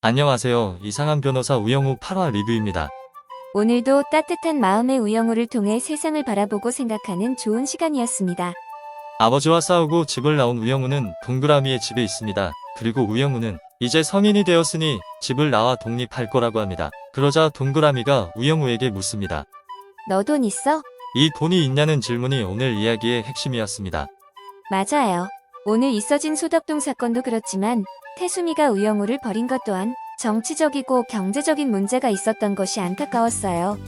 안녕하세요. 이상한 변호사 우영우 8화 리뷰입니다. 오늘도 따뜻한 마음의 우영우를 통해 세상을 바라보고 생각하는 좋은 시간이었습니다. 아버지와 싸우고 집을 나온 우영우는 동그라미의 집에 있습니다. 그리고 우영우는 이제 성인이 되었으니 집을 나와 독립할 거라고 합니다. 그러자 동그라미가 우영우에게 묻습니다. 너 돈 있어? 이 돈이 있냐는 질문이 오늘 이야기의 핵심이었습니다. 맞아요. 오늘 있어진 소덕동 사건도 그렇지만 태수미가 우영우를 버린 것 또한 정치적이고 경제적인 문제가 있었던 것이 안타까웠어요.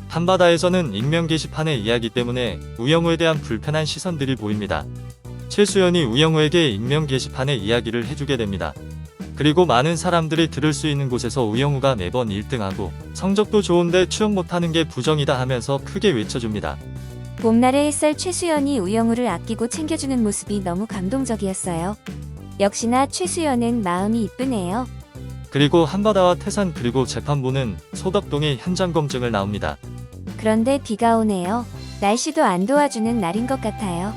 한바다에서는 익명 게시판의 이야기 때문에 우영우에 대한 불편한 시선들이 보입니다. 최수연이 우영우에게 익명 게시판의 이야기를 해주게 됩니다. 그리고 많은 사람들이 들을 수 있는 곳에서 우영우가 매번 1등하고 성적도 좋은데 취업 못하는 게 부정이다 하면서 크게 외쳐줍니다. 봄날의 햇살 최수연이 우영우를 아끼고 챙겨주는 모습이 너무 감동적이었어요. 역시나 최수연은 마음이 이쁘네요. 그리고 한바다와 태산 그리고 재판부는 소덕동의 현장 검증을 나옵니다. 그런데 비가 오네요. 날씨도 안 도와주는 날인 것 같아요.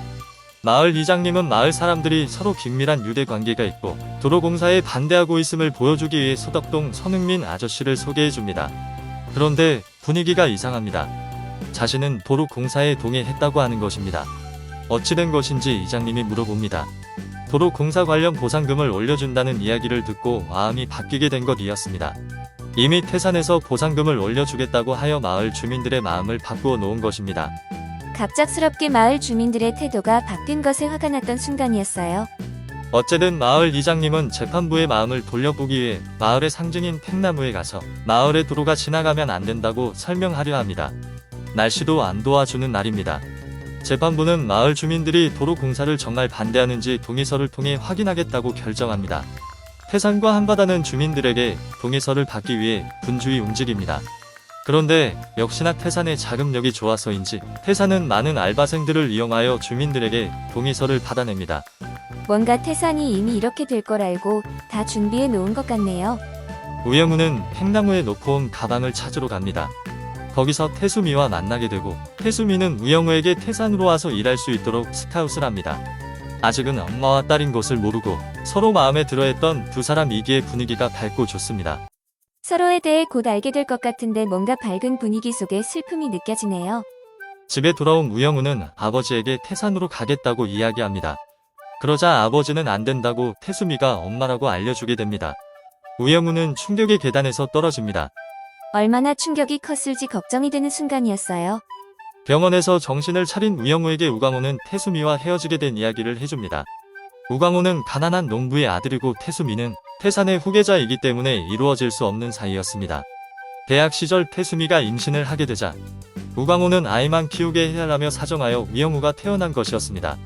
마을 이장님은 마을 사람들이 서로 긴밀한 유대 관계가 있고 도로공사에 반대하고 있음을 보여주기 위해 소덕동 손흥민 아저씨를 소개해줍니다. 그런데 분위기가 이상합니다. 자신은 도로공사에 동의했다고 하는 것입니다. 어찌 된 것인지 이장님이 물어봅니다. 도로공사 관련 보상금을 올려준다는 이야기를 듣고 마음이 바뀌게 된 것이었습니다. 이미 태산에서 보상금을 올려주겠다고 하여 마을 주민들의 마음을 바꾸어 놓은 것입니다. 갑작스럽게 마을 주민들의 태도가 바뀐 것에 화가 났던 순간이었어요. 어쨌든 마을 이장님은 재판부의 마음을 돌려보기 위해 마을의 상징인 팽나무에 가서 마을의 도로가 지나가면 안 된다고 설명하려 합니다. 날씨도 안 도와주는 날입니다. 재판부는 마을 주민들이 도로 공사를 정말 반대하는지 동의서를 통해 확인하겠다고 결정합니다. 태산과 한바다는 주민들에게 동의서를 받기 위해 분주히 움직입니다. 그런데 역시나 태산의 자금력이 좋아서인지 태산은 많은 알바생들을 이용하여 주민들에게 동의서를 받아냅니다. 뭔가 태산이 이미 이렇게 될 걸 알고 다 준비해 놓은 것 같네요. 우영우는 팽나무에 놓고 온 가방을 찾으러 갑니다. 거기서 태수미와 만나게 되고 태수미는 우영우에게 태산으로 와서 일할 수 있도록 스카웃을 합니다. 아직은 엄마와 딸인 것을 모르고 서로 마음에 들어했던 두 사람이기에 분위기가 밝고 좋습니다. 서로에 대해 곧 알게 될 것 같은데 뭔가 밝은 분위기 속에 슬픔이 느껴지네요. 집에 돌아온 우영우는 아버지에게 태산으로 가겠다고 이야기합니다. 그러자 아버지는 안 된다고 태수미가 엄마라고 알려주게 됩니다. 우영우는 충격의 계단에서 떨어집니다. 얼마나 충격이 컸을지 걱정이 되는 순간이었어요. 병원에서 정신을 차린 우영우에게 우광호는 태수미와 헤어지게 된 이야기를 해줍니다. 우광호는 가난한 농부의 아들이고 태수미는 태산의 후계자이기 때문에 이루어질 수 없는 사이였습니다. 대학 시절 태수미가 임신을 하게 되자 우광호는 아이만 키우게 해달라며 사정하여 우영우가 태어난 것이었습니다.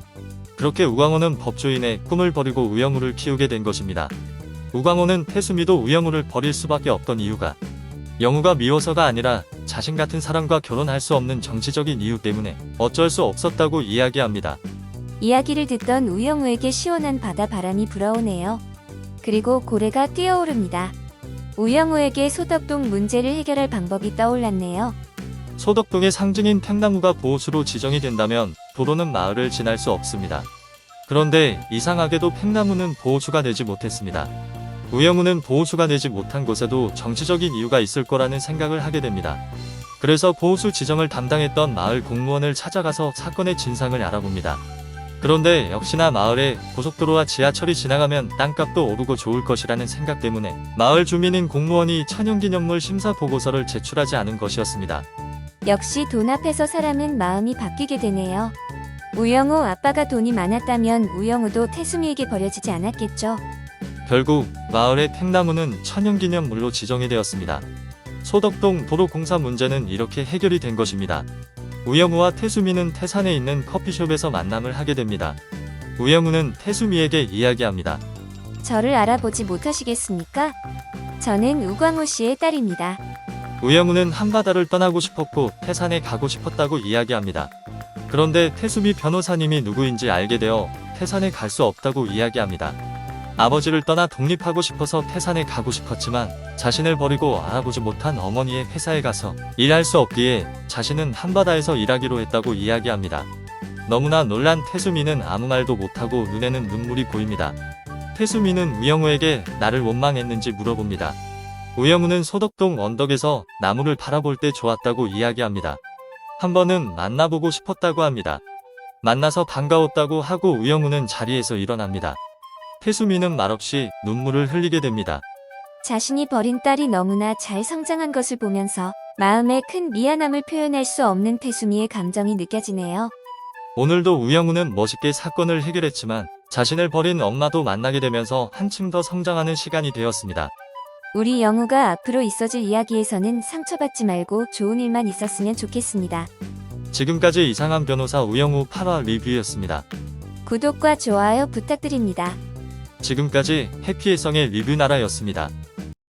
그렇게 우광호는 법조인의 꿈을 버리고 우영우를 키우게 된 것입니다. 우광호는 태수미도 우영우를 버릴 수밖에 없던 이유가 영우가 미워서가 아니라 자신 같은 사람과 결혼할 수 없는 정치적인 이유 때문에 어쩔 수 없었다고 이야기합니다. 이야기를 듣던 우영우에게 시원한 바다 바람이 불어오네요. 그리고 고래가 뛰어오릅니다. 우영우에게 소덕동 문제를 해결할 방법이 떠올랐네요. 소덕동의 상징인 팽나무가 보호수로 지정이 된다면 도로는 마을을 지날 수 없습니다. 그런데 이상하게도 팽나무는 보호수가 되지 못했습니다. 우영우는 보호수가 되지 못한 곳에도 정치적인 이유가 있을 거라는 생각을 하게 됩니다. 그래서 보호수 지정을 담당했던 마을 공무원을 찾아가서 사건의 진상을 알아봅니다. 그런데 역시나 마을에 고속도로와 지하철이 지나가면 땅값도 오르고 좋을 것이라는 생각 때문에 마을 주민인 공무원이 천연기념물 심사 보고서를 제출하지 않은 것이었습니다. 역시 돈 앞에서 사람은 마음이 바뀌게 되네요. 우영우 아빠가 돈이 많았다면 우영우도 태수미에게 버려지지 않았겠죠. 결국 마을의 팽나무는 천연기념물로 지정이 되었습니다. 소덕동 도로공사 문제는 이렇게 해결이 된 것입니다. 우영우와 태수미는 태산에 있는 커피숍에서 만남을 하게 됩니다. 우영우는 태수미에게 이야기합니다. 저를 알아보지 못하시겠습니까? 저는 우광호 씨의 딸입니다. 우영우는 한바다를 떠나고 싶었고 태산에 가고 싶었다고 이야기합니다. 그런데 태수미 변호사님이 누구인지 알게 되어 태산에 갈 수 없다고 이야기합니다. 아버지를 떠나 독립하고 싶어서 태산에 가고 싶었지만 자신을 버리고 알아보지 못한 어머니의 회사에 가서 일할 수 없기에 자신은 한바다에서 일하기로 했다고 이야기합니다. 너무나 놀란 태수미는 아무 말도 못하고 눈에는 눈물이 고입니다. 태수미는 우영우에게 나를 원망했는지 물어봅니다. 우영우는 소덕동 언덕에서 나무를 바라볼 때 좋았다고 이야기합니다. 한 번은 만나보고 싶었다고 합니다. 만나서 반가웠다고 하고 우영우는 자리에서 일어납니다. 태수미는 말없이 눈물을 흘리게 됩니다. 자신이 버린 딸이 너무나 잘 성장한 것을 보면서 마음에 큰 미안함을 표현할 수 없는 태수미의 감정이 느껴지네요. 오늘도 우영우는 멋있게 사건을 해결했지만 자신을 버린 엄마도 만나게 되면서 한층 더 성장하는 시간이 되었습니다. 우리 영우가 앞으로 있어질 이야기에서는 상처받지 말고 좋은 일만 있었으면 좋겠습니다. 지금까지 이상한 변호사 우영우 8화 리뷰였습니다. 구독과 좋아요 부탁드립니다. 지금까지 해피해성의 리뷰나라였습니다.